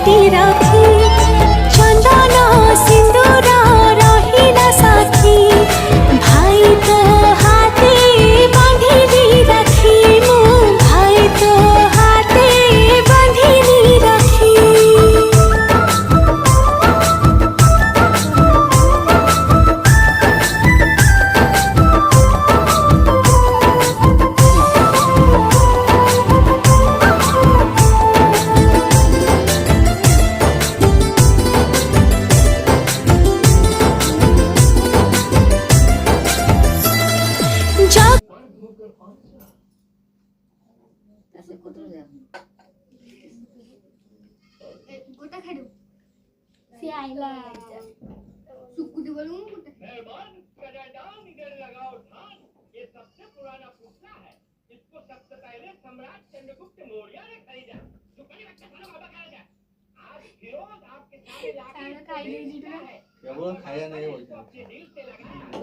बाटी राखी चंदन सिंदूर रहिला साथी भाई तो हाथे बांधिली राखी मु भाई तो हाथे बांधिली राखी। गोटा खेडू से आइला सुकुटी बोलूं गोटा मेहरबान कनाडान इधर लगाओ ध्यान। ये सबसे पुराना पुतला है। इसको सबसे पहले सम्राट चंद्रगुप्त मौर्य ने खरीदा। दुकानी बच्चा खाना बाबा खाया जाए। आज फिरोज आपके सामने लाके खाना खाई नहीं जी। क्या बोला खाया नहीं बोलते। अपने दिल से लगाया